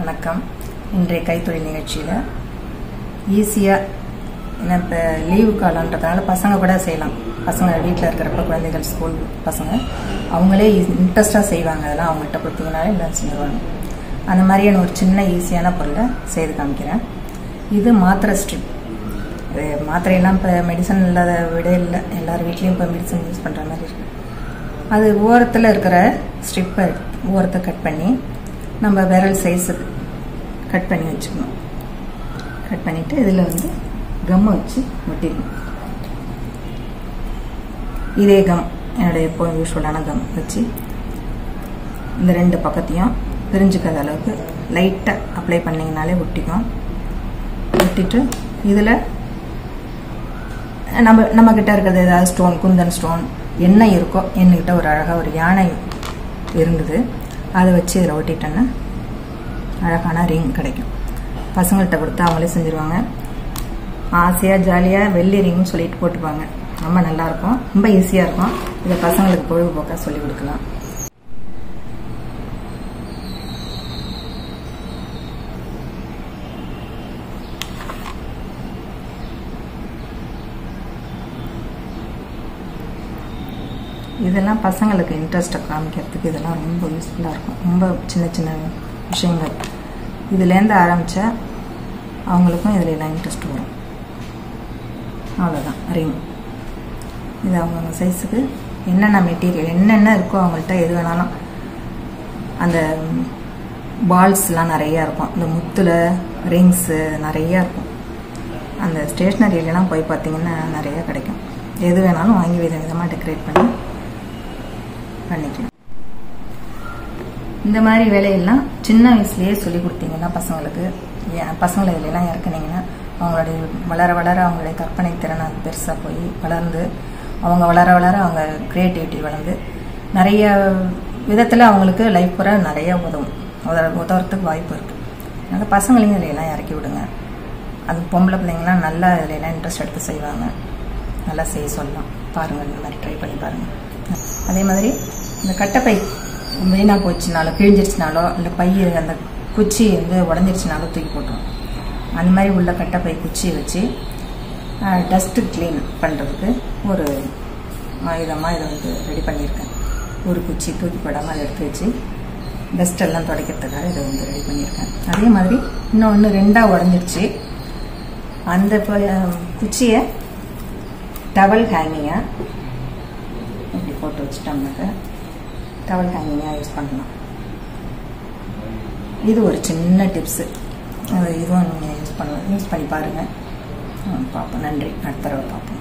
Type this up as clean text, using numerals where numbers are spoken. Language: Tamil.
வணக்கம். இன்றைய கைத்தொழில் நிகழ்ச்சியில் ஈஸியாக இப்போ லீவு காலன்றதுனால பசங்க கூட செய்யலாம். பசங்க வீட்டில் இருக்கிறப்ப குழந்தைகள் ஸ்கூல் பசங்க அவங்களே இன்ட்ரெஸ்டாக செய்வாங்க. அதெல்லாம் அவங்கள்ட்ட கொடுத்தீங்கனாலே எல்லாம் செஞ்சுருவாங்க. அந்த மாதிரியான ஒரு சின்ன ஈஸியான பொருளை செய்து காமிக்கிறேன். இது மாத்திரை ஸ்ட்ரிப். இது மாத்திரையெல்லாம் இப்போ மெடிசன் இல்லாத விட இல்லை, எல்லார் வீட்லேயும் இப்போ மெடிசன் யூஸ் பண்ணுற மாதிரி இருக்குது. அது ஓரத்தில் இருக்கிற ஸ்ட்ரிப்பை ஓரத்தை கட் பண்ணி நம்ம விரல் சைஸுக்கு கட் பண்ணி வச்சுக்கணும். கட் பண்ணிவிட்டு இதில் கம்மை வச்சு ஒட்டிடணும். இதே கம் என்னுடைய எப்போ யூஸ்ஃபுல்லான கம் வச்சு இந்த ரெண்டு பக்கத்தையும் பிரிஞ்சுக்காத அளவுக்கு லைட்டாக அப்ளை பண்ணிங்கனாலே ஒட்டிக்கும். ஒட்டிட்டு இதில் நம்மக்கிட்ட இருக்கிறது ஏதாவது ஸ்டோன், குந்தன் ஸ்டோன், எண்ணெய் இருக்கோ, எண்ணெய்கிட்ட ஒரு அழகாக ஒரு யானை இருந்தது, அதை வச்சு இதில் ஒட்டிட்டோன்னா அழகான ரிங் கிடைக்கும். பசங்கள்கிட்ட கொடுத்து அவங்களே செஞ்சுருவாங்க. ஆசையாக ஜாலியாக வெள்ளி ரிங்னு சொல்லிட்டு போட்டுப்பாங்க. ரொம்ப நல்லாயிருக்கும், ரொம்ப ஈஸியாக இருக்கும். இதை பசங்களுக்கு பொழுதுபோக்காக சொல்லிக் கொடுக்கலாம். இதெல்லாம் பசங்களுக்கு இன்ட்ரெஸ்ட்டை காமிக்கிறதுக்கு இதெல்லாம் ரொம்ப யூஸ்ஃபுல்லாக இருக்கும். ரொம்ப சின்ன சின்ன விஷயங்கள் இதுலேருந்து ஆரம்பித்தா அவங்களுக்கும் இதில் எல்லாம் இன்ட்ரெஸ்ட் வரும். அவ்வளோதான் ரிங். இது அவங்க சைஸுக்கு என்னென்ன மெட்டீரியல் என்னென்ன இருக்கோ அவங்கள்ட்ட எது வேணாலும். அந்த பால்ஸ்லாம் நிறையா இருக்கும், இந்த முத்தில் ரிங்ஸு நிறையா இருக்கும். அந்த ஸ்டேஷ்னரியிலலாம் போய் பார்த்தீங்கன்னா நிறையா கிடைக்கும். எது வேணாலும் வாங்கி விதமாக டெக்கரேட் பண்ணிக்கலாம். இந்த மாதிரி வேலையெல்லாம் சின்ன வயசுலேயே சொல்லி கொடுத்தீங்கன்னா பசங்களை இதிலெல்லாம் இறக்குனீங்கன்னா அவங்களுடைய வளர வளர அவங்களுடைய கற்பனை திறனை பெருசாக போய் வளர்ந்து அவங்க வளர வளர அவங்க க்ரியேட்டிவிட்டி வளர்ந்து நிறைய விதத்தில் அவங்களுக்கு லைஃப் பூரா நிறைய உதவுறதுக்கு வாய்ப்பு இருக்குது. அதனால் பசங்களையும் இதிலெல்லாம் இறக்கி விடுங்க. அது பொம்பளை பிள்ளைங்களாம் நல்லா இதிலெல்லாம் இன்ட்ரெஸ்ட் எடுத்து செய்வாங்க. நல்லா செய்ய சொல்லலாம். பாருங்கள், இந்த மாதிரி ட்ரை பண்ணி பாருங்கள். அதே மாதிரி இந்த கட்டைப்பை வீணாக போச்சுனாலோ, கிழிஞ்சிருச்சுனாலோ, இல்லை பை அந்த குச்சி உடஞ்சிருச்சுனாலோ தூக்கி போட்டுரும். அந்த மாதிரி உள்ள கட்டைப்பை குச்சியை வச்சு டஸ்ட்டு க்ளீன் பண்ணுறதுக்கு ஒரு ஆயுதமாக இதை ரெடி பண்ணியிருக்கேன். ஒரு குச்சி தூக்கி போடாமல் அதை எடுத்து வச்சு டஸ்டெல்லாம் துடைக்கிறதுக்காக இதை ரெடி பண்ணியிருக்கேன். அதே மாதிரி இன்னொன்று ரெண்டாக உடஞ்சிருச்சு. அந்த குச்சியை டவல் ஹேங்கிங்காக இப்படி போட்டு வச்சுட்டோம்னாக்க டவல் ஹேங்கிங்காக யூஸ் பண்ணலாம். இது ஒரு சின்ன டிப்ஸு. இதுவும் நீங்கள் யூஸ் பண்ணி பாருங்கள். பார்ப்போம். நன்றி. அடுத்த தடவை பார்ப்போம்.